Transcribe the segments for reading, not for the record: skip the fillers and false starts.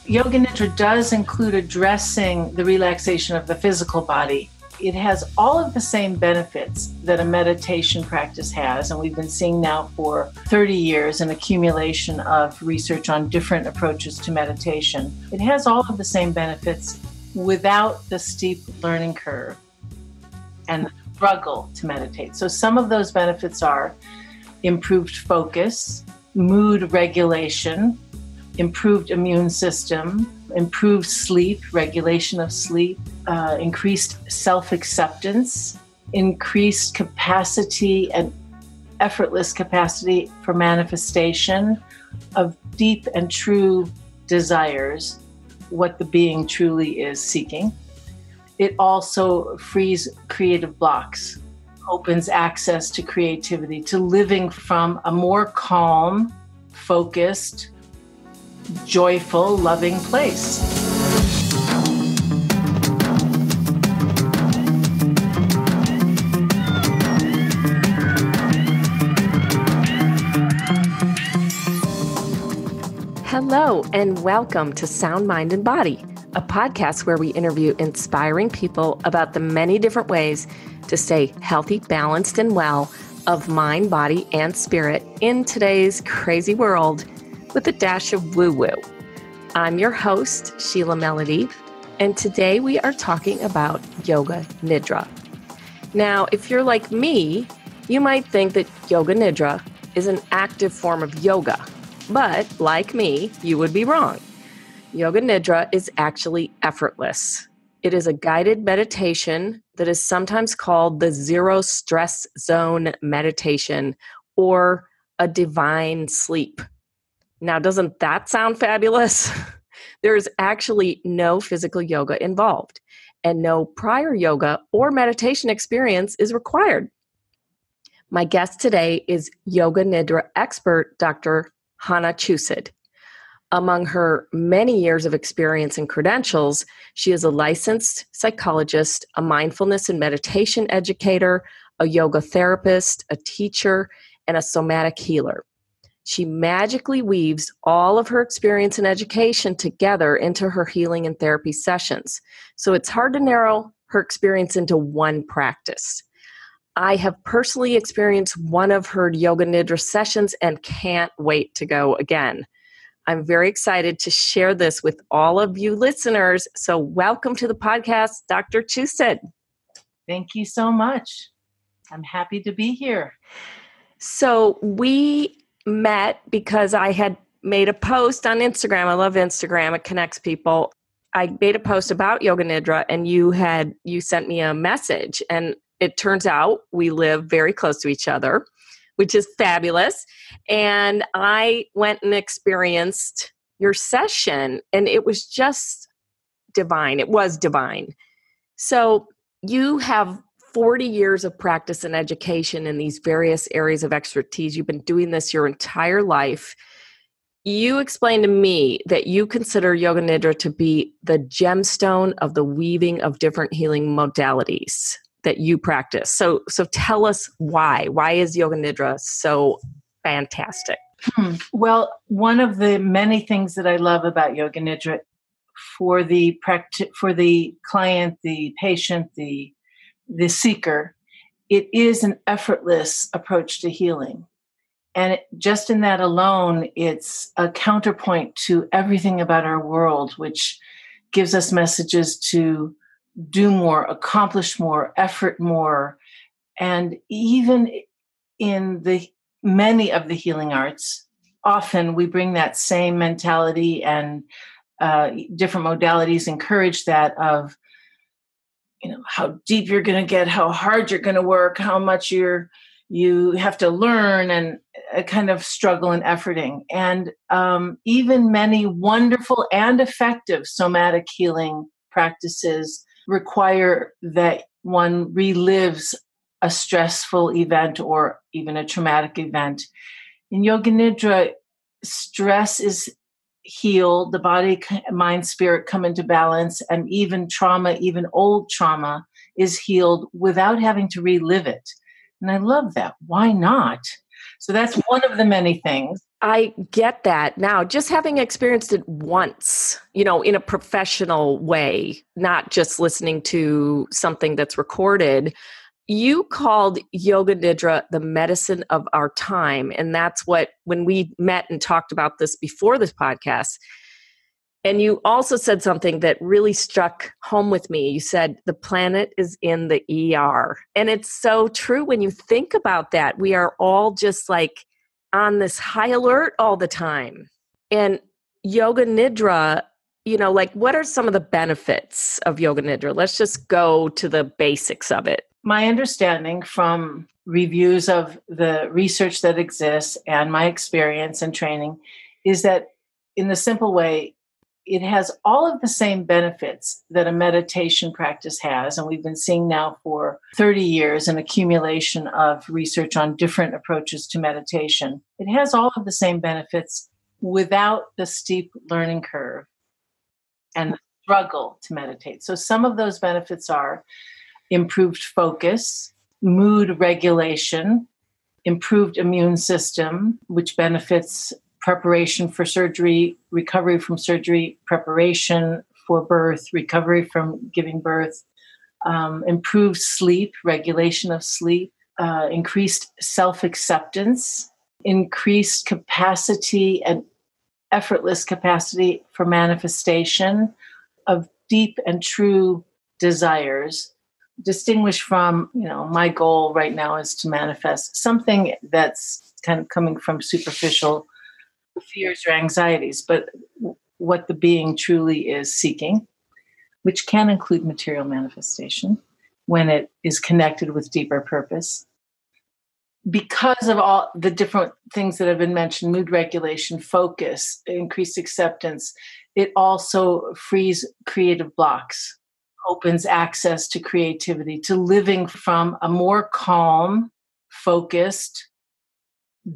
Yoga Nidra does include addressing the relaxation of the physical body. It has all of the same benefits that a meditation practice has, and we've been seeing now for 30 years an accumulation of research on different approaches to meditation. It has all of the same benefits without the steep learning curve and the struggle to meditate. So some of those benefits are improved focus, mood regulation, improved immune system, improved sleep, regulation of sleep, increased self-acceptance, increased capacity and effortless capacity for manifestation of deep and true desires, what the being truly is seeking. It also frees creative blocks, opens access to creativity, to living from a more calm, focused, joyful, loving place. Hello, and welcome to Sound Mind and Body, a podcast where we interview inspiring people about the many different ways to stay healthy, balanced, and well of mind, body, and spirit in today's crazy world with a dash of woo-woo. I'm your host, Sheila Melody, and today we are talking about Yoga Nidra. Now, if you're like me, you might think that Yoga Nidra is an active form of yoga, but like me, you would be wrong. Yoga Nidra is actually effortless. It is a guided meditation that is sometimes called the zero stress zone meditation or a divine sleep. Now, doesn't that sound fabulous? There is actually no physical yoga involved, and no prior yoga or meditation experience is required. My guest today is Yoga Nidra expert, Dr. Hanna Chusid. Among her many years of experience and credentials, she is a licensed psychologist, a mindfulness and meditation educator, a yoga therapist, a teacher, and a somatic healer. She magically weaves all of her experience and education together into her healing and therapy sessions. So it's hard to narrow her experience into one practice. I have personally experienced one of her Yoga Nidra sessions and can't wait to go again. I'm very excited to share this with all of you listeners. So welcome to the podcast, Dr. Chusid. Thank you so much. I'm happy to be here. So we met because I had made a post on Instagram. I love Instagram. It connects people. I made a post about Yoga Nidra and you sent me a message, and it turns out we live very close to each other, which is fabulous. And I went and experienced your session, and it was just divine. It was divine. So you have 40 years of practice and education in these various areas of expertise. You've been doing this your entire life. You explained to me that you consider Yoga Nidra to be the gemstone of the weaving of different healing modalities that you practice. So tell us why. Why is Yoga Nidra so fantastic? Well, one of the many things that I love about Yoga Nidra for the client, the patient, the seeker, it is an effortless approach to healing. And just in that alone, it's a counterpoint to everything about our world, which gives us messages to do more, accomplish more, effort more. And even in the many of the healing arts, often we bring that same mentality, and different modalities encourage that of, how deep you're going to get, how hard you're going to work, how much you have to learn, and a kind of struggle and efforting. And even many wonderful and effective somatic healing practices require that one relives a stressful event or even a traumatic event. In Yoga Nidra, stress is healed, the body, mind, spirit come into balance, and even trauma, even old trauma, is healed without having to relive it. And I love that. Why not? So that's one of the many things. I get that. Now, just having experienced it once, in a professional way, not just listening to something that's recorded, you called Yoga Nidra the medicine of our time. And that's what, when we met and talked about this before this podcast, and you also said something that really struck home with me. You said the planet is in the ER. And it's so true when you think about that. We are all just like on this high alert all the time. And Yoga Nidra, what are some of the benefits of Yoga Nidra? Let's just go to the basics of it. My understanding from reviews of the research that exists and my experience and training is that in the simple way, it has all of the same benefits that a meditation practice has. And we've been seeing now for 30 years an accumulation of research on different approaches to meditation. It has all of the same benefits without the steep learning curve and the struggle to meditate. So some of those benefits are improved focus, mood regulation, improved immune system, which benefits preparation for surgery, recovery from surgery, preparation for birth, recovery from giving birth, improved sleep, regulation of sleep, increased self-acceptance, increased capacity and effortless capacity for manifestation of deep and true desires, distinguished from, my goal right now is to manifest something that's kind of coming from superficial fears or anxieties, but what the being truly is seeking, which can include material manifestation when it is connected with deeper purpose. Because of all the different things that have been mentioned, mood regulation, focus, increased acceptance, it also frees creative blocks, opens access to creativity, to living from a more calm, focused,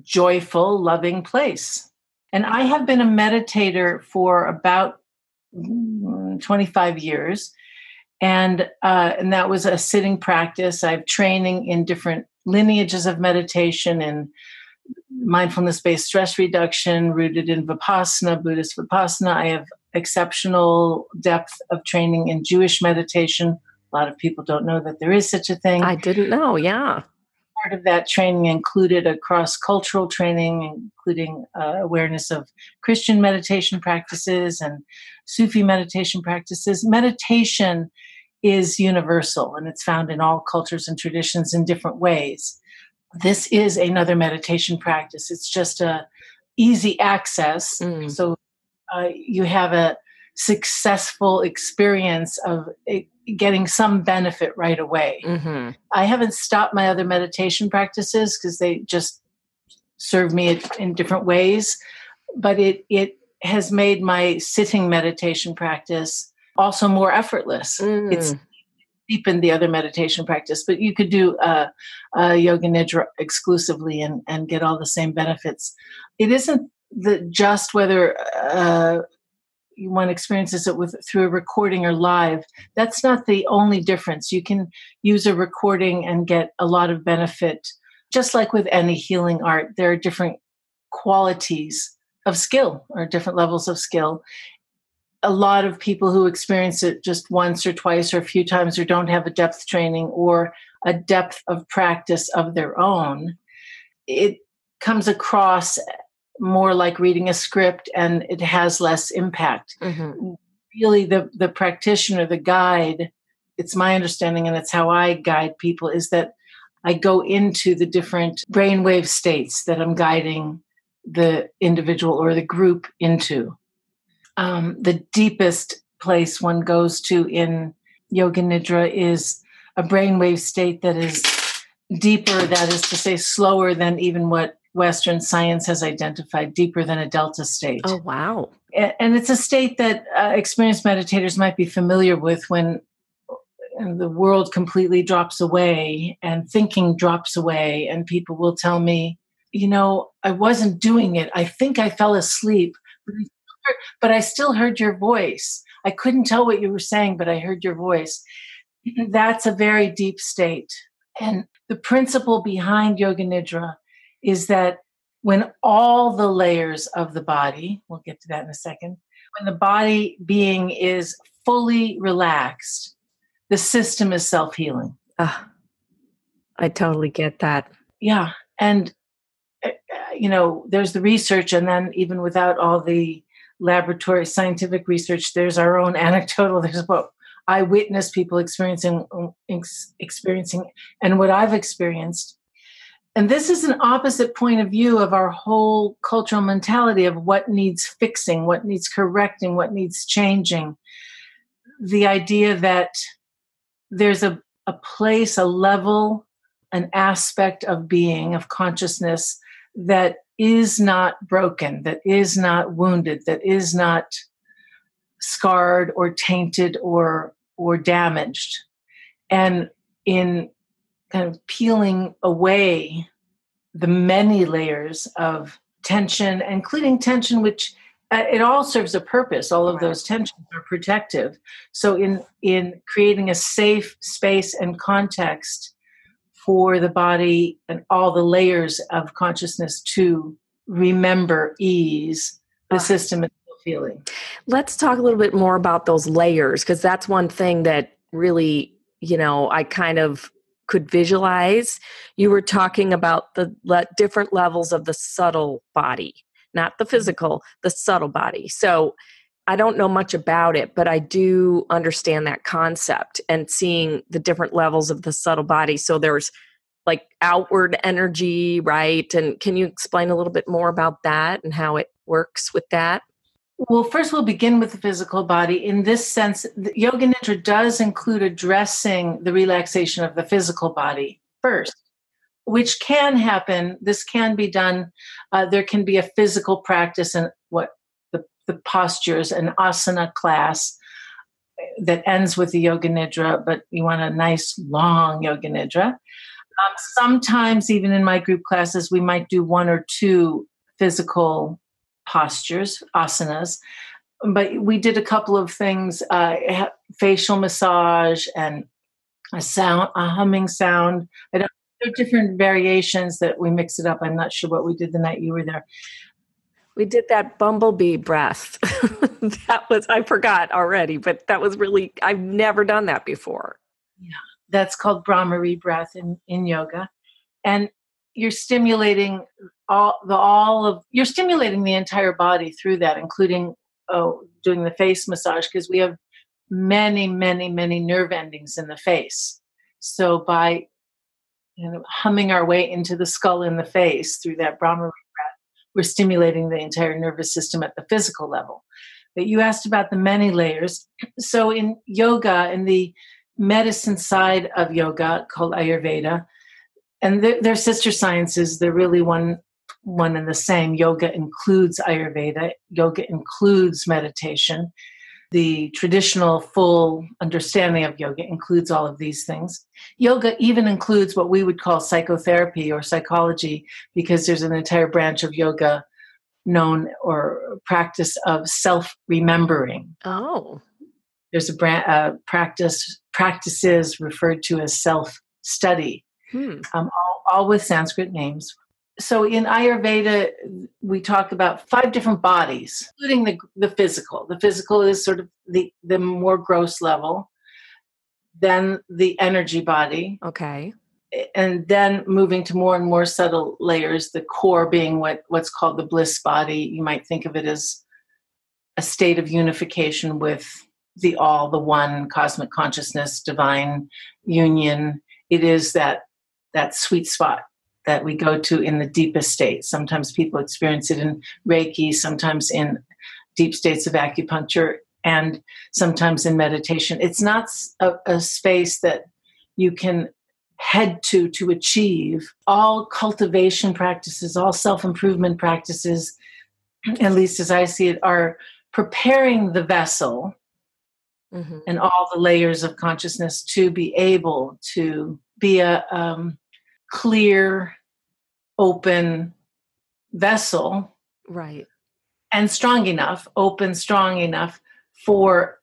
joyful, loving place. And I have been a meditator for about 25 years. And that was a sitting practice. I have training in different lineages of meditation and mindfulness-based stress reduction rooted in Vipassana, Buddhist Vipassana. I have exceptional depth of training in Jewish meditation. A lot of people don't know that there is such a thing. I didn't know, yeah. Part of that training included a cross-cultural training, including awareness of Christian meditation practices and Sufi meditation practices. Meditation is universal, and it's found in all cultures and traditions in different ways. This is another meditation practice. It's just a easy access. So you have a successful experience of getting some benefit right away. Mm-hmm. I haven't stopped my other meditation practices because they just serve me in different ways, but it has made my sitting meditation practice also more effortless. It's deepened the other meditation practice, but you could do Yoga Nidra exclusively and get all the same benefits. It isn't just whether one experiences it through a recording or live. That's not the only difference. You can use a recording and get a lot of benefit. Just like with any healing art, there are different qualities of skill or different levels of skill. A lot of people who experience it just once or twice or a few times or don't have a depth training or a depth of practice of their own, it comes across more like reading a script and it has less impact. Mm-hmm. Really, the practitioner, the guide, it's my understanding and it's how I guide people, is that I go into the different brainwave states that I'm guiding the individual or the group into. The deepest place one goes to in Yoga Nidra is a brainwave state that is deeper, that is to say slower than even what Western science has identified, deeper than a delta state. Oh, wow. And it's a state that experienced meditators might be familiar with when the world completely drops away and thinking drops away. And people will tell me, I wasn't doing it. I think I fell asleep, but I still heard your voice. I couldn't tell what you were saying, but I heard your voice. That's a very deep state. And the principle behind Yoga Nidra is that when all the layers of the body, we'll get to that in a second, when the body being is fully relaxed, the system is self-healing. I totally get that. Yeah. And, there's the research, and then even without all the laboratory scientific research, there's our own anecdotal, there's what I witness people experiencing, and what I've experienced. And this is an opposite point of view of our whole cultural mentality of what needs fixing, what needs correcting, what needs changing. The idea that there's a place, a level, an aspect of being, of consciousness that is not broken, that is not wounded, that is not scarred or tainted or damaged. And in kind of peeling away the many layers of tension, including tension, which it all serves a purpose. All of those tensions are protective. So in creating a safe space and context for the body and all the layers of consciousness to remember, ease, the system is still feeling. Let's talk a little bit more about those layers, because that's one thing that really, I kind of could visualize. You were talking about the different levels of the subtle body, not the physical, the subtle body. So I don't know much about it, but I do understand that concept and seeing the different levels of the subtle body. So there's like outward energy, right? And can you explain a little bit more about that and how it works with that? Well, first we'll begin with the physical body. In this sense, Yoga Nidra does include addressing the relaxation of the physical body first, which can happen. This can be done. There can be a physical practice and what the postures, an asana class that ends with the Yoga Nidra, but you want a nice long Yoga Nidra. Sometimes even in my group classes, we might do one or two physical postures, asanas, but we did a couple of things, facial massage and a humming sound. There are different variations that we mix it up. I'm not sure what we did the night you were there. We did that bumblebee breath. I forgot already, but that was really, I've never done that before. Yeah, that's called Brahmari breath in yoga. And you're stimulating you're stimulating the entire body through that, including doing the face massage, because we have many, many, many nerve endings in the face. So by humming our way into the skull in the face through that Brahmari breath, we're stimulating the entire nervous system at the physical level. But you asked about the many layers. So in yoga, in the medicine side of yoga called Ayurveda, and they're sister sciences, they're really one and the same. Yoga includes Ayurveda. Yoga includes meditation. The traditional full understanding of yoga includes all of these things. Yoga even includes what we would call psychotherapy or psychology, because there's an entire branch of yoga known or practice of self-remembering. Oh. There's a practices referred to as self-study, all with Sanskrit names. So in Ayurveda, we talk about 5 different bodies, including the physical. The physical is sort of the more gross level, then the energy body. Okay. And then moving to more and more subtle layers, the core being what's called the bliss body. You might think of it as a state of unification with the all, the one, cosmic consciousness, divine union. It is that sweet spot that we go to in the deepest state. Sometimes people experience it in Reiki, sometimes in deep states of acupuncture, and sometimes in meditation. It's not a space that you can head to achieve. All cultivation practices, all self-improvement practices, at least as I see it, are preparing the vessel and all the layers of consciousness to be able to be a clear, open vessel, right, and strong enough, strong enough for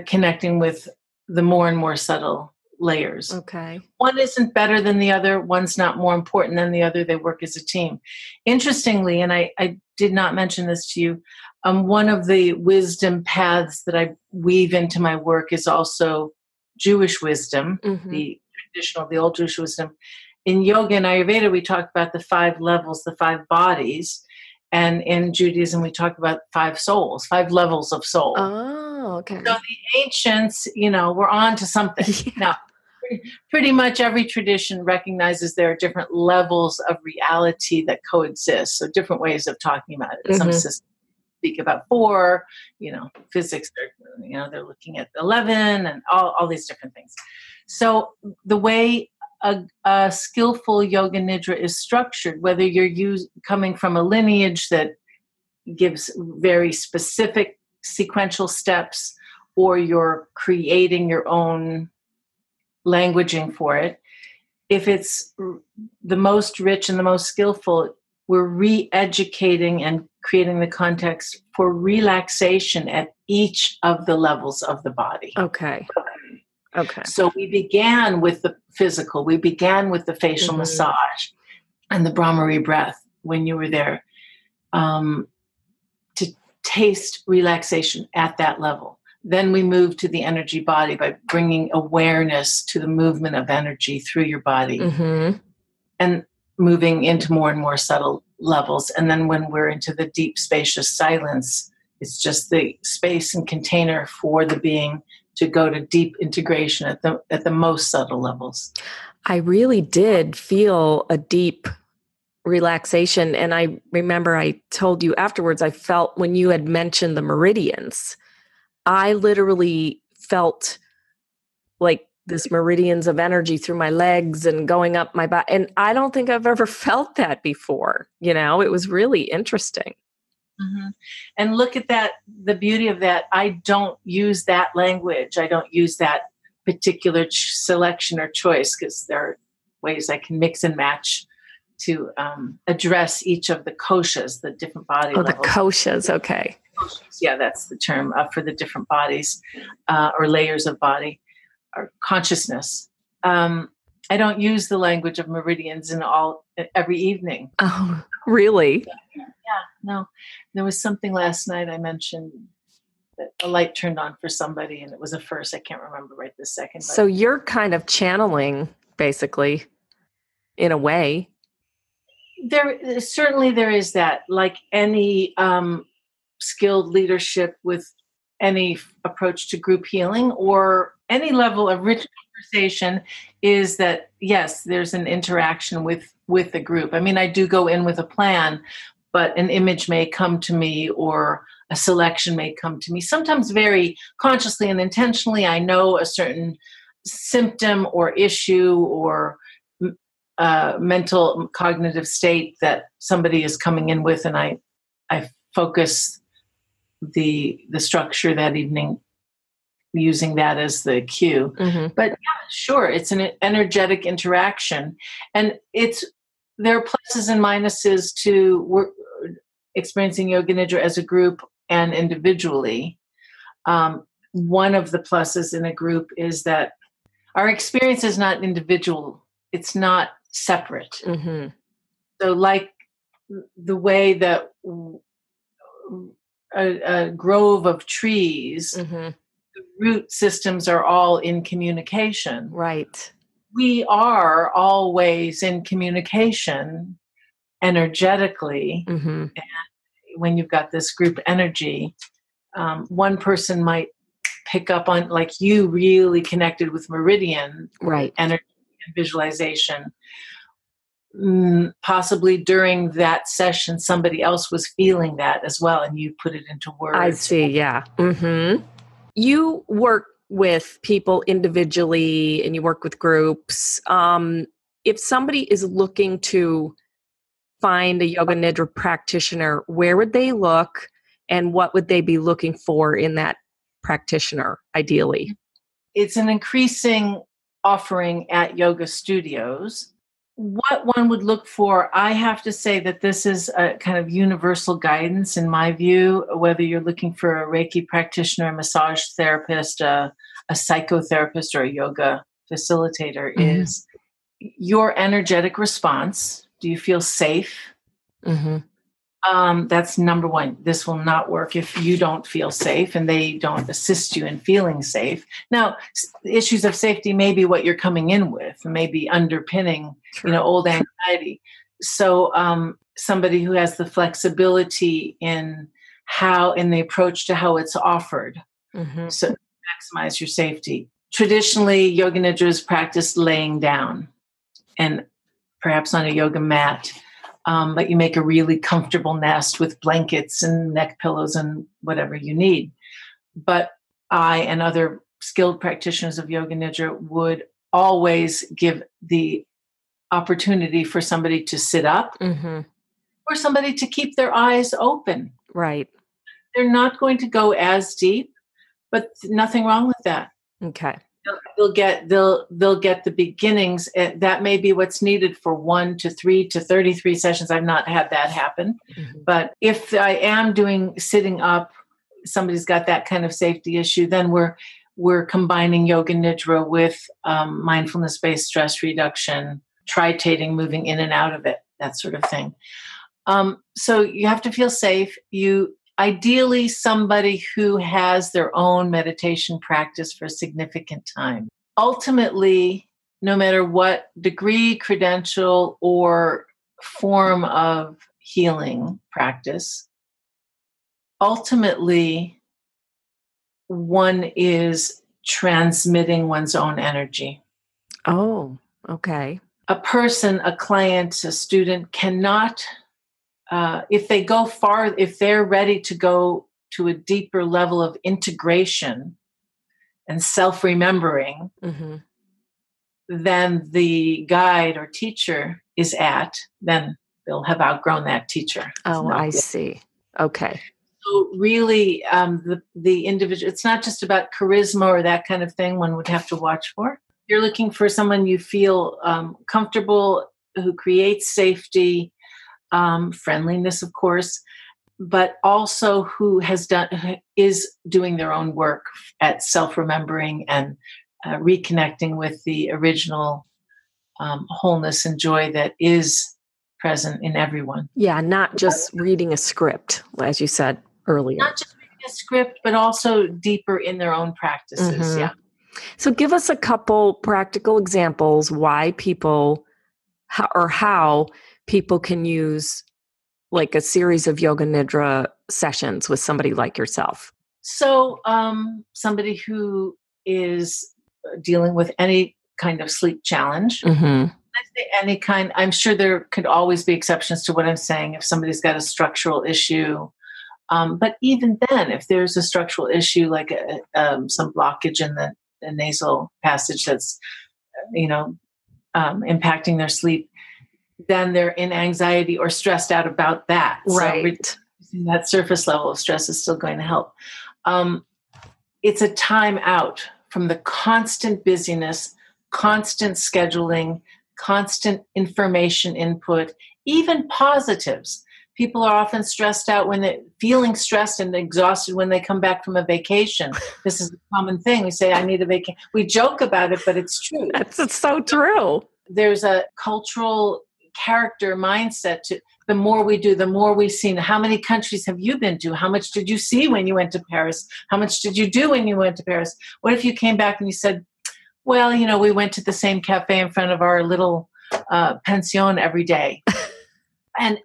connecting with the more and more subtle layers. Okay. One isn't better than the other. One's not more important than the other. They work as a team. Interestingly, and I did not mention this to you, one of the wisdom paths that I weave into my work is also Jewish wisdom, the traditional, the old Jewish wisdom. In yoga and Ayurveda, we talk about the 5 levels, the 5 bodies. And in Judaism, we talk about 5 souls, 5 levels of soul. Oh, okay. So the ancients, were on to something. Yeah. Now, pretty much every tradition recognizes there are different levels of reality that coexist. So different ways of talking about it. Some systems speak about 4, physics, they're looking at 11 and all these different things. So the way a skillful yoga nidra is structured, whether you're coming from a lineage that gives very specific sequential steps, or you're creating your own languaging for it, if it's the most rich and the most skillful, we're re-educating and creating the context for relaxation at each of the levels of the body. Okay. So we began with the physical. We began with the facial massage and the Brahmari breath when you were there, to taste relaxation at that level. Then we moved to the energy body by bringing awareness to the movement of energy through your body and moving into more and more subtle levels. And then when we're into the deep, spacious silence, it's just the space and container for the being to go to deep integration at the most subtle levels. I really did feel a deep relaxation. And I remember I told you afterwards, I felt when you had mentioned the meridians, I literally felt like this meridians of energy through my legs and going up my back. And I don't think I've ever felt that before. It was really interesting. And look at that, the beauty of that. I don't use that language. I don't use that particular selection or choice, because there are ways I can mix and match to address each of the koshas, the different body levels. The koshas, okay. Yeah, that's the term for the different bodies or layers of body or consciousness. I don't use the language of meridians every evening. Oh, really? Yeah, no. There was something last night I mentioned that a light turned on for somebody, and it was a first. I can't remember right this second. So you're kind of channeling, basically, in a way. There is that, like any skilled leadership with any approach to group healing or any level of rich conversation, is that, yes, there's an interaction with the group. I mean, I do go in with a plan, but an image may come to me or a selection may come to me, sometimes very consciously and intentionally. I know a certain symptom or issue or mental cognitive state that somebody is coming in with, and I focus the structure that evening using that as the cue. But yeah, sure, it's an energetic interaction, and there are pluses and minuses to experiencing Yoga Nidra as a group and individually. One of the pluses in a group is that our experience is not individual. It's not separate. So like the way that a grove of trees, the root systems are all in communication. Right. We are always in communication energetically. And when you've got this group energy, one person might pick up on, like you really connected with meridian energy and visualization. Possibly during that session, somebody else was feeling that as well, and you put it into words. I see, yeah. You work with people individually and you work with groups. If somebody is looking to find a Yoga Nidra practitioner, where would they look and what would they be looking for in that practitioner, ideally? It's an increasing offering at yoga studios. What one would look for, I have to say that this is a kind of universal guidance in my view, whether you're looking for a Reiki practitioner, a massage therapist, a psychotherapist, or a yoga facilitator Mm-hmm. is your energetic response. Do you feel safe? Mm-hmm. That's number one. This will not work if you don't feel safe and they don't assist you in feeling safe. Now, issues of safety may be what you're coming in with, maybe underpinning, True. old anxiety. So somebody who has the flexibility in the approach to how it's offered. Mm-hmm. So maximize your safety. Traditionally, Yoga Nidra is practiced laying down and perhaps on a yoga mat. But you make a really comfortable nest with blankets and neck pillows and whatever you need. But I and other skilled practitioners of Yoga Nidra would always give the opportunity for somebody to sit up Mm-hmm. or somebody to keep their eyes open. Right. They're not going to go as deep, but nothing wrong with that. Okay. They'll get the beginnings. That may be what's needed for 1 to 3 to 33 sessions. I've not had that happen, Mm-hmm. but if I am doing sitting up, somebody's got that kind of safety issue, then we're combining Yoga Nidra with mindfulness-based stress reduction, tritating, moving in and out of it, that sort of thing. So you have to feel safe. Ideally, somebody who has their own meditation practice for a significant time. Ultimately, no matter what degree, credential, or form of healing practice, ultimately, one is transmitting one's own energy. Oh, okay. A person, a client, a student cannot if they're ready to go to a deeper level of integration and self-remembering Mm-hmm. than the guide or teacher is at, then they'll have outgrown that teacher. Oh, I see. Okay. So really, the individual, it's not just about charisma or that kind of thing one would have to watch for. You're looking for someone you feel comfortable, who creates safety, friendliness, of course, but also who is doing their own work at self-remembering and reconnecting with the original wholeness and joy that is present in everyone. Yeah, not just reading a script, as you said earlier. Not just reading a script, but also deeper in their own practices. Mm-hmm. Yeah. So give us a couple practical examples why people how people can use like a series of Yoga Nidra sessions with somebody like yourself. So somebody who is dealing with any kind of sleep challenge, Mm-hmm. I say any kind, I'm sure there could always be exceptions to what I'm saying if somebody's got a structural issue. But even then, if there's a structural issue like some blockage in the nasal passage that's, impacting their sleep, then they're in anxiety or stressed out about that. Right. So that surface level of stress is still going to help. It's a time out from the constant busyness, constant scheduling, constant information input, even positives. People are often stressed out feeling stressed and exhausted when they come back from a vacation. This is a common thing. We say, I need a vacation. We joke about it, but it's true. It's so true. There's a cultural character mindset to the more we do, the more we've seen. How many countries have you been to? How much did you see when you went to Paris? How much did you do when you went to Paris? What if you came back and you said, well, we went to the same cafe in front of our little pension every day. And,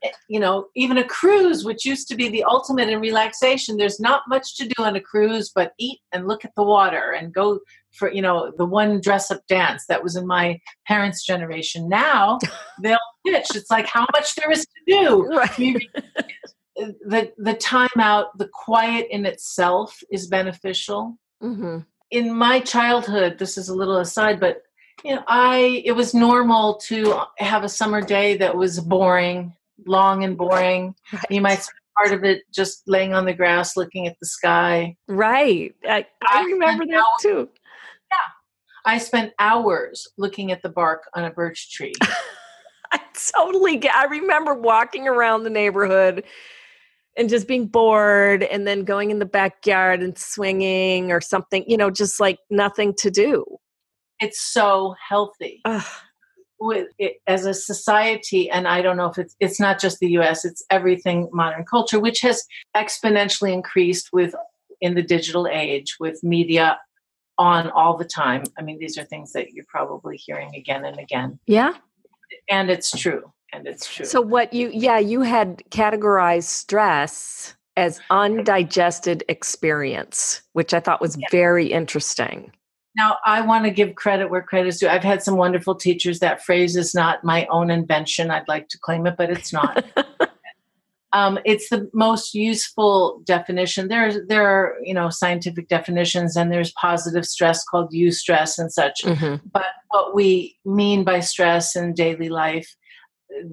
even a cruise, which used to be the ultimate in relaxation, there's not much to do on a cruise but eat and look at the water and go for, the one dress-up dance that was in my parents' generation. Now they'll pitch. It's like how much there is to do. Right. The time out, the quiet in itself is beneficial. Mm-hmm. In my childhood, this is a little aside, but it was normal to have a summer day that was boring, long and boring. Right. You might spend part of it just laying on the grass looking at the sky. Right. I remember that too. Yeah. I spent hours looking at the bark on a birch tree. I remember walking around the neighborhood and just being bored and then going in the backyard and swinging or something, just like nothing to do. It's so healthy. Ugh. With it, as a society, and I don't know if it's not just the US, it's everything modern culture, which has exponentially increased in the digital age with media on all the time. I mean, these are things that you're probably hearing again and again. Yeah. And it's true. And it's true. So you had categorized stress as undigested experience, which I thought was very interesting. Now, I want to give credit where credit is due. I've had some wonderful teachers. That phrase is not my own invention. I'd like to claim it, but it's not. It's the most useful definition. There are scientific definitions, and there's positive stress called eustress and such. Mm-hmm. But what we mean by stress in daily life,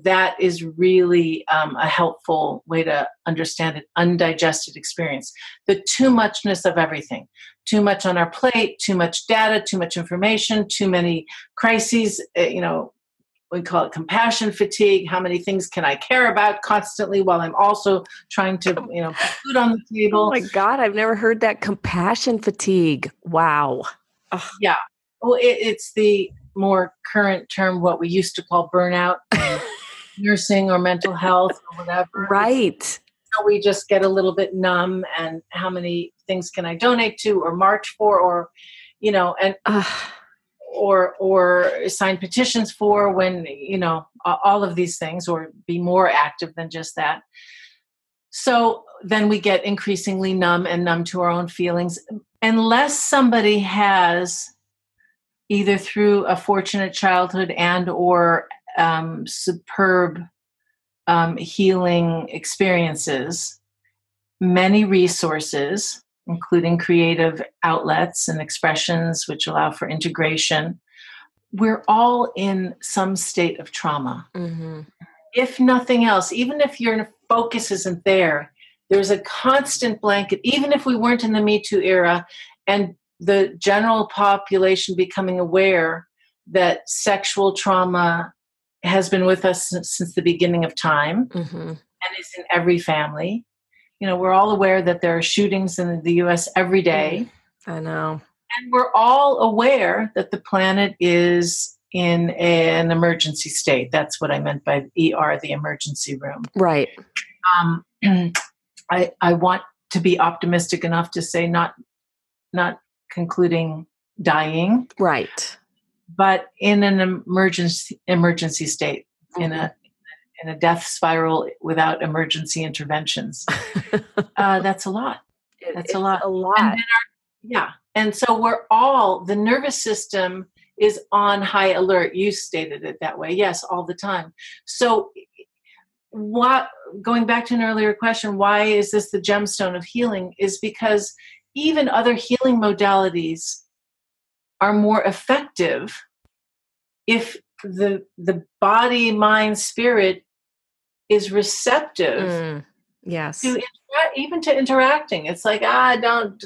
that is really a helpful way to understand an undigested experience. The too muchness of everything. Too much on our plate, too much data, too much information, too many crises, we call it compassion fatigue. How many things can I care about constantly while I'm also trying to, put food on the table? Oh my God, I've never heard that. Compassion fatigue. Wow. Ugh. Yeah. Well, it's the more current term, what we used to call burnout, nursing or mental health or whatever. Right. So we just get a little bit numb, and how many things can I donate to or march for, or, or sign petitions for, when, all of these things, or be more active than just that. So then we get increasingly numb to our own feelings, unless somebody has, either through a fortunate childhood and or superb healing experiences, many resources, including creative outlets and expressions which allow for integration. We're all in some state of trauma. Mm-hmm. If nothing else, even if your focus isn't there, there's a constant blanket, even if we weren't in the Me Too era, and the general population becoming aware that sexual trauma has been with us since the beginning of time, mm-hmm. and is in every family. We're all aware that there are shootings in the U.S. every day. I know. And we're all aware that the planet is in an emergency state. That's what I meant by ER, the emergency room. Right. I want to be optimistic enough to say not concluding dying. Right. But in an emergency state, mm-hmm. in a death spiral without emergency interventions. That's a lot. That's a lot. And and so the nervous system is on high alert. You stated it that way. Yes, all the time. So going back to an earlier question, why is this the gemstone of healing, is because even other healing modalities are more effective if the body, mind, spirit is receptive. Yes. Even to interacting. It's like, another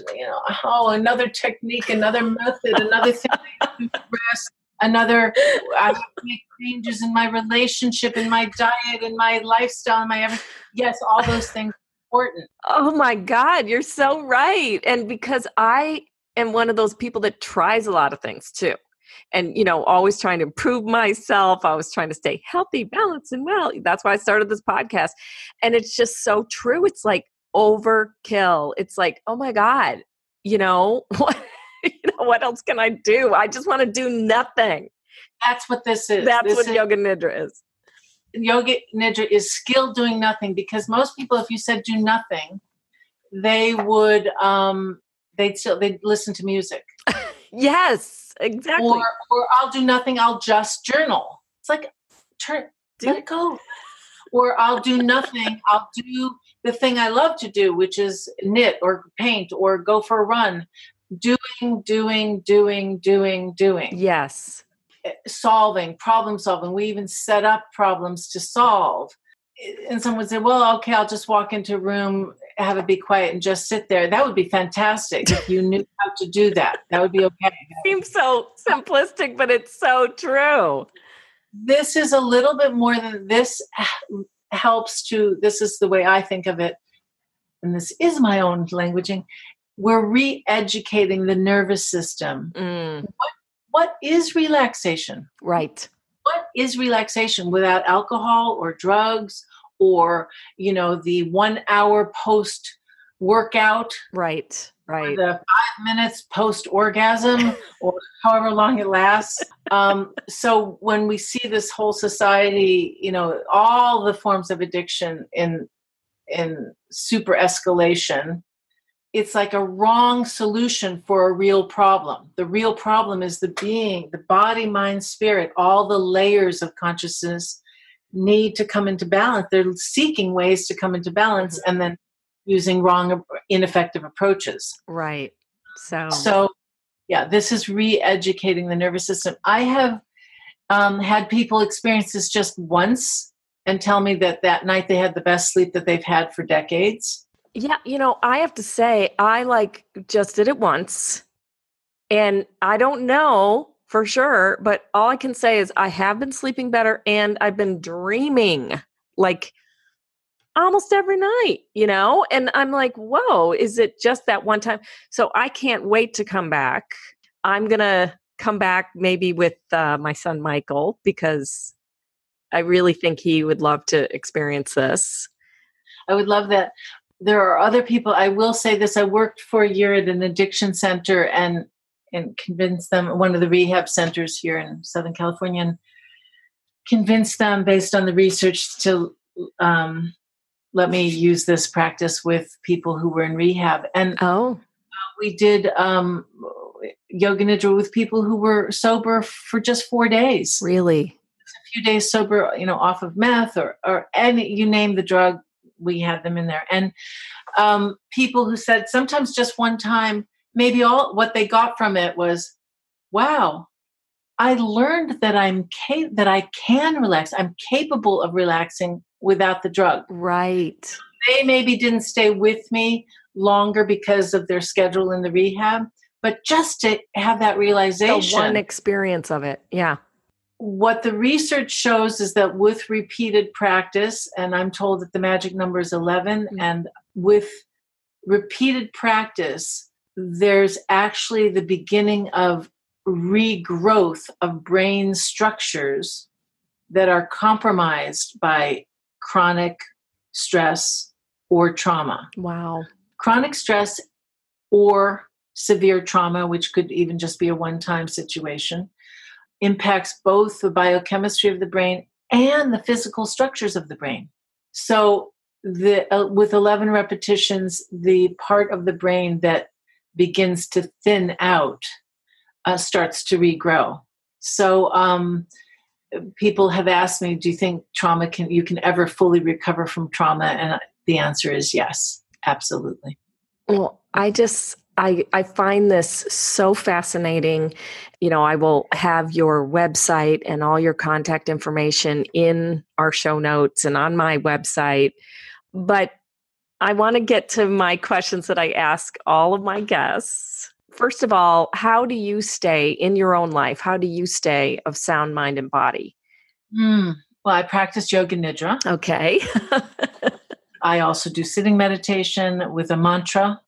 technique, another method, another thing to express, I have to make changes in my relationship, in my diet, in my lifestyle, in my everything. Yes, all those things are important. Oh my God, you're so right. And because I am one of those people that tries a lot of things too. And, always trying to improve myself. I was trying to stay healthy, balanced, and well. That's why I started this podcast. And it's just so true. It's like overkill. It's like, oh my God, what else can I do? I just want to do nothing. That's what this is. That's what Yoga Nidra is. Yoga Nidra is skill doing nothing, because most people, if you said do nothing, they would, they'd listen to music. Yes, exactly. Or I'll do nothing. I'll just journal. It's like, let it go. Or I'll do nothing. I'll do the thing I love to do, which is knit or paint or go for a run. Doing. Yes. Problem solving. We even set up problems to solve. And someone would say, well, okay, I'll just walk into a room, have it be quiet, and just sit there. That would be fantastic if you knew how to do that. That would be okay. Seems so simplistic, but it's so true. This is a little bit more than this. This is the way I think of it, and this is my own languaging. We're re-educating the nervous system. what is relaxation? Right. What is relaxation without alcohol or drugs or, the 1 hour post workout Right. or Right. the 5 minutes post orgasm or however long it lasts? So when we see this whole society, all the forms of addiction in super escalation, it's like a wrong solution for a real problem. The real problem is the body, mind, spirit, all the layers of consciousness need to come into balance. They're seeking ways to come into balance and then using wrong, ineffective approaches. Right. So, yeah, this is re-educating the nervous system. I have had people experience this just once and tell me that night they had the best sleep that they've had for decades. Yeah, I have to say, I just did it once, and I don't know for sure, but all I can say is I have been sleeping better and I've been dreaming like almost every night, and I'm like, whoa, is it just that one time? So I can't wait to come back. I'm going to come back maybe with my son, Michael, because I really think he would love to experience this. I would love that. There are other people. I will say this. I worked for a year at an addiction center and convinced them, one of the rehab centers here in Southern California, and convinced them based on the research to let me use this practice with people who were in rehab. And we did Yoga Nidra with people who were sober for just 4 days. Really? A few days sober, off of meth or any, you name the drug, we had them in there. And people who said sometimes just one time, maybe all what they got from it was, wow, I learned that that I can relax. I'm capable of relaxing without the drug. Right. They maybe didn't stay with me longer because of their schedule in the rehab, but just to have that realization. The one experience of it. Yeah. What the research shows is that with repeated practice, and I'm told that the magic number is 11, and with repeated practice, there's actually the beginning of regrowth of brain structures that are compromised by chronic stress or trauma. Wow. Chronic stress or severe trauma, which could even just be a one-time situation, impacts both the biochemistry of the brain and the physical structures of the brain. So with 11 repetitions, the part of the brain that begins to thin out starts to regrow. So people have asked me, do you think you can ever fully recover from trauma? And the answer is yes, absolutely. Well, I find this so fascinating. I will have your website and all your contact information in our show notes and on my website. But I want to get to my questions that I ask all of my guests. First of all, how do you stay in your own life? How do you stay of sound mind and body? Well, I practice Yoga Nidra. Okay. I also do sitting meditation with a mantra,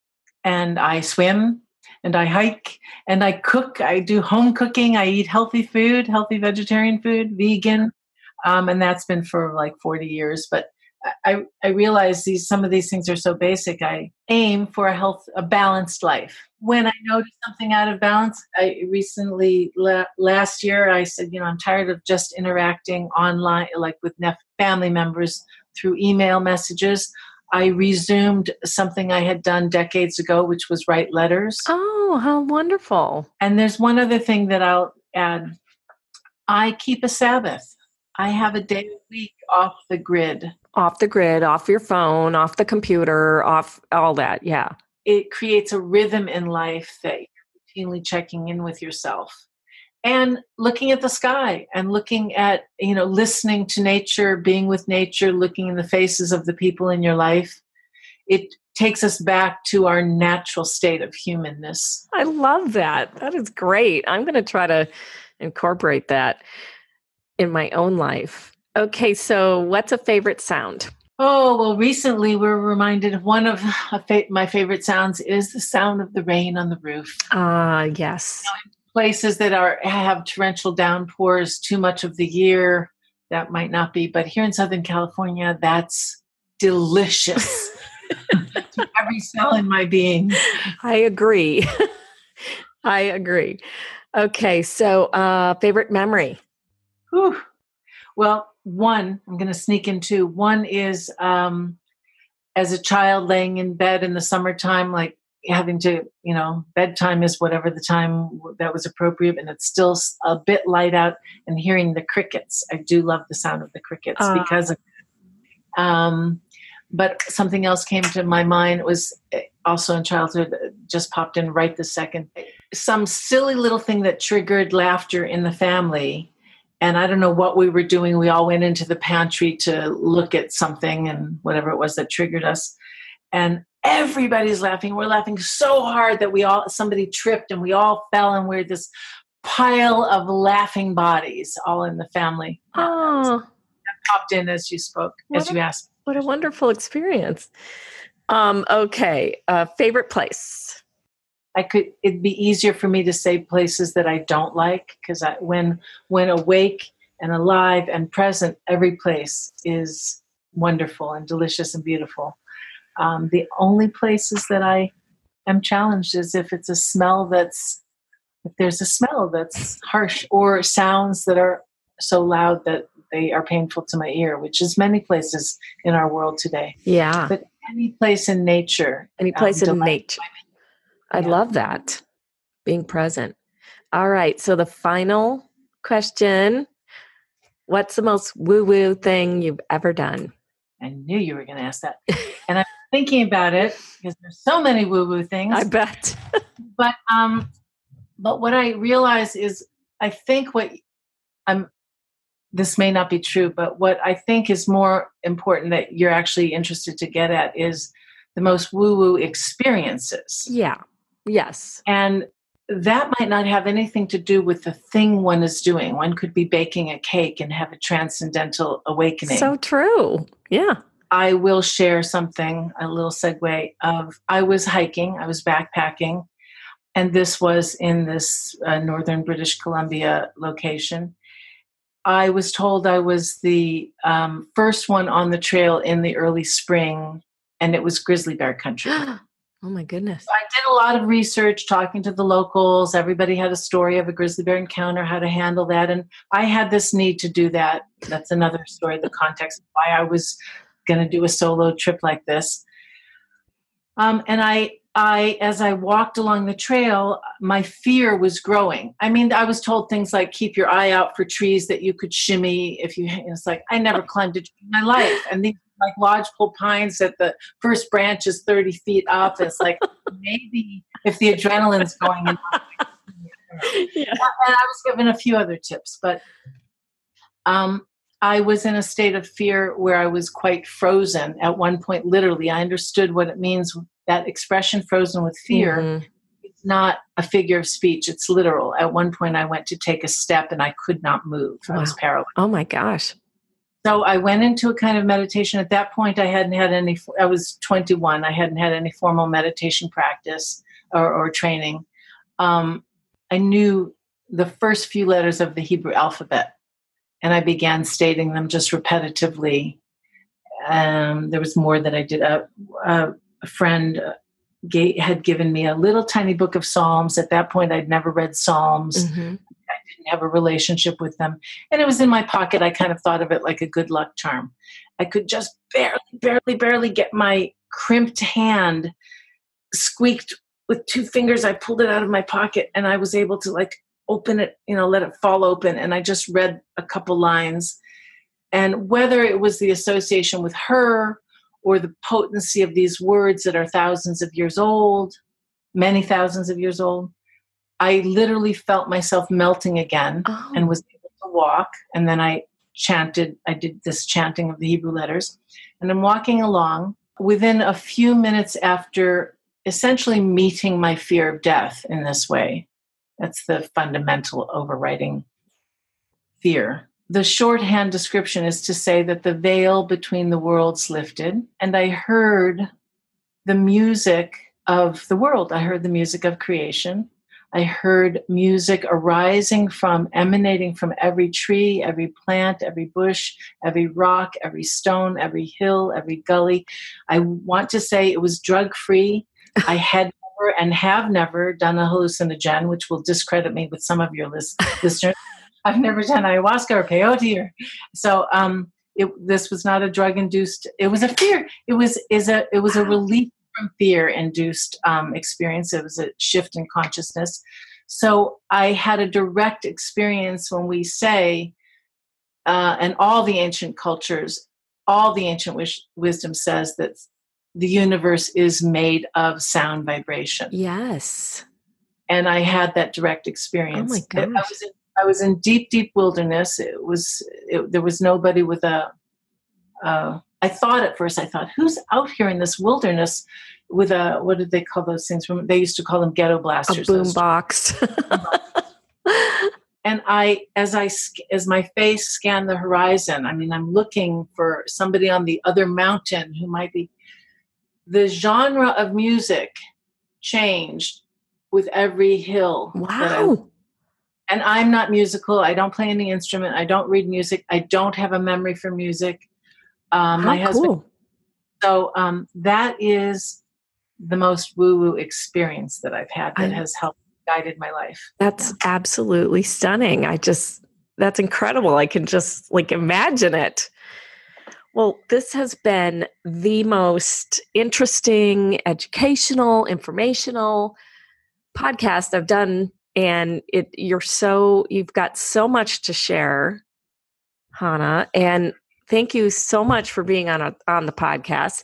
and I swim and I hike and I cook. I do home cooking. I eat healthy food, healthy vegetarian food, vegan. And that's been for like 40 years. But I realize some of these things are so basic. I aim for a balanced life. When I notice something out of balance, I recently, last year, I said, I'm tired of just interacting online, like with family members through email messages. I resumed something I had done decades ago, which was write letters. Oh, how wonderful. And there's one other thing that I'll add. I keep a Sabbath. I have a day a week off the grid. Off the grid, off your phone, off the computer, off all that. Yeah. It creates a rhythm in life that you're routinely checking in with yourself and looking at the sky and looking at, listening to nature, being with nature, looking in the faces of the people in your life. It takes us back to our natural state of humanness. I love that. That is great. I'm going to try to incorporate that in my own life. Okay, so what's a favorite sound? Oh, well, recently we're reminded one of my favorite sounds is the sound of the rain on the roof. Yes. places that have torrential downpours too much of the year, that might not be. But here in Southern California, that's delicious to every cell in my being. I agree. I agree. Okay. So, favorite memory? Whew. Well, one, I'm going to sneak in two. One is as a child laying in bed in the summertime, like having to, bedtime is whatever the time that was appropriate, and it's still a bit light out, and hearing the crickets. I do love the sound of the crickets because of but something else came to my mind. It was also in childhood, just popped in right this second. Some silly little thing that triggered laughter in the family. And I don't know what we were doing. We all went into the pantry to look at something and whatever it was that triggered us. And everybody's laughing. We're laughing so hard that somebody tripped and we all fell, and we're this pile of laughing bodies all in the family. Oh, that popped in as you spoke, as you asked. What a wonderful experience. Okay. Favorite place? It'd be easier for me to say places that I don't like, because when awake and alive and present, every place is wonderful and delicious and beautiful. The only places that I am challenged is if there's a smell that's harsh, or sounds that are so loud that they are painful to my ear, which is many places in our world today. Yeah. But any place in nature. Any place in nature. I love that. Being present. All right. So the final question, what's the most woo-woo thing you've ever done? I knew you were going to ask that. And I'm thinking about it because there's so many woo-woo things. I bet. But what I realize is, I think this may not be true, but what I think is more important that you're actually interested to get at is the most woo-woo experiences. Yeah. Yes. And that might not have anything to do with the thing one is doing. One could be baking a cake and have a transcendental awakening. So true. Yeah. I will share something, a little segue of, I was hiking, I was backpacking, and this was in this northern British Columbia location. I was told I was the first one on the trail in the early spring, and it was grizzly bear country. Oh my goodness. So I did a lot of research, talking to the locals. Everybody had a story of a grizzly bear encounter, how to handle that. And I had this need to do that. That's another story, the context of why I was going to do a solo trip like this. And I, as I walked along the trail, my fear was growing. I mean, I was told things like, keep your eye out for trees that you could shimmy it's like, I never climbed a tree in my life. And these like lodgepole pines that the first branch is 30 feet up. It's like, maybe if the adrenaline's going in. Yeah. And I was given a few other tips, but I was in a state of fear where I was quite frozen at one point. Literally, I understood what it means. That expression, frozen with fear, Mm-hmm. It's not a figure of speech. It's literal. At one point, I went to take a step and I could not move. Wow. I was paralyzed. Oh my gosh. So I went into a kind of meditation. At that point, I was 21. I hadn't had any formal meditation practice or training. I knew the first few letters of the Hebrew alphabet, and I began stating them just repetitively. There was more that I did. A friend had given me a little tiny book of Psalms. At that point, I'd never read Psalms. Mm-hmm. I didn't have a relationship with them. And it was in my pocket. I kind of thought of it like a good luck charm. I could just barely get my crimped hand squeaked with two fingers. I pulled it out of my pocket and I was able to open it, let it fall open. And I just read a couple lines. And whether it was the association with her or the potency of these words that are thousands of years old, many thousands of years old, I literally felt myself melting again and was able to walk. And then I did this chanting of the Hebrew letters. And I'm walking along. Within a few minutes after essentially meeting my fear of death in this way, that's the fundamental overriding fear. The shorthand description is to say that the veil between the worlds lifted, and I heard the music of the world. I heard the music of creation. I heard music emanating from every tree, every plant, every bush, every rock, every stone, every hill, every gully. I want to say it was drug-free. I had never and have never done a hallucinogen, which will discredit me with some of your listeners. I've never done ayahuasca or peyote, this was not a drug-induced. It was a fear. It was a relief from fear-induced experience. It was a shift in consciousness. So I had a direct experience when we say, and all the ancient cultures, all the ancient wisdom says that the universe is made of sound vibration. Yes. And I had that direct experience. Oh my gosh. I was in deep, deep wilderness. There was nobody with I thought, who's out here in this wilderness with what did they call those things? They used to call them ghetto blasters. A boom box. And as my face scanned the horizon, I mean, I'm looking for somebody on the other mountain who might be. The genre of music changed with every hill. Wow. And I'm not musical. I don't play any instrument. I don't read music. I don't have a memory for music. My husband. Cool. So that is the most woo-woo experience that I've had that has helped guided my life. That's absolutely stunning. That's incredible. I can just imagine it. Well, this has been the most interesting, educational, informational podcast I've done. And you've got so much to share, Hanna. And thank you so much for being on the podcast.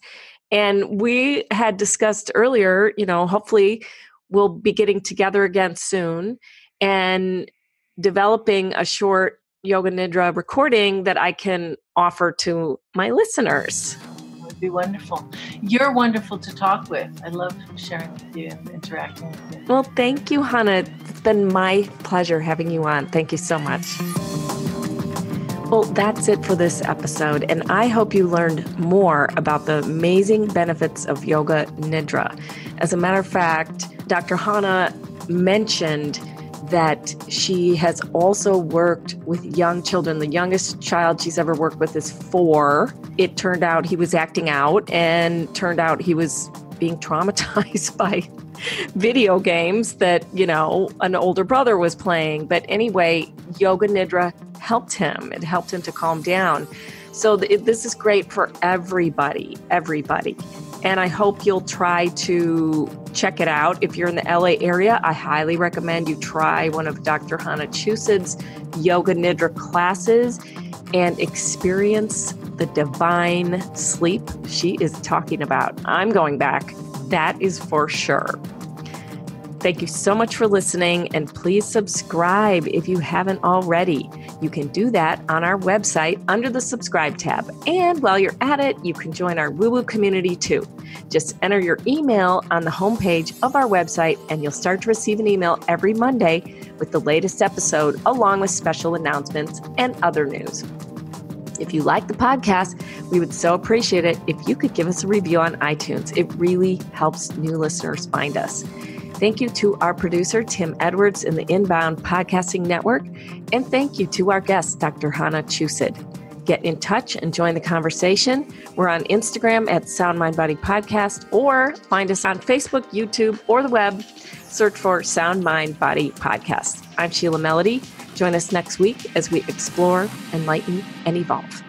And we had discussed earlier, hopefully we'll be getting together again soon and developing a short Yoga Nidra recording that I can offer to my listeners. It would be wonderful. You're wonderful to talk with. I love sharing with you and interacting with you. Well, thank you, Hanna. It's been my pleasure having you on. Thank you so much. Well, that's it for this episode, and I hope you learned more about the amazing benefits of Yoga Nidra. As a matter of fact, Dr. Hanna mentioned that she has also worked with young children. The youngest child she's ever worked with is 4. It turned out he was acting out, and turned out he was being traumatized by video games that, an older brother was playing. But anyway, Yoga Nidra helped him. It helped him to calm down. So this is great for everybody. And I hope you'll try to check it out. If you're in the LA area, I highly recommend you try one of Dr. Hanna Chusid's Yoga Nidra classes and experience the divine sleep she is talking about. I'm going back. That is for sure. Thank you so much for listening, and please subscribe if you haven't already. You can do that on our website under the subscribe tab. And while you're at it, you can join our woo-woo community too. Just enter your email on the homepage of our website, and you'll start to receive an email every Monday with the latest episode, along with special announcements and other news. If you like the podcast, we would so appreciate it if you could give us a review on iTunes. It really helps new listeners find us. Thank you to our producer, Tim Edwards in the Inbound Podcasting Network. And thank you to our guest, Dr. Hanna Chusid. Get in touch and join the conversation. We're on Instagram at Sound Mind Body Podcast, or find us on Facebook, YouTube, or the web. Search for Sound Mind Body Podcast. I'm Sheila Melody. Join us next week as we explore, enlighten, and evolve.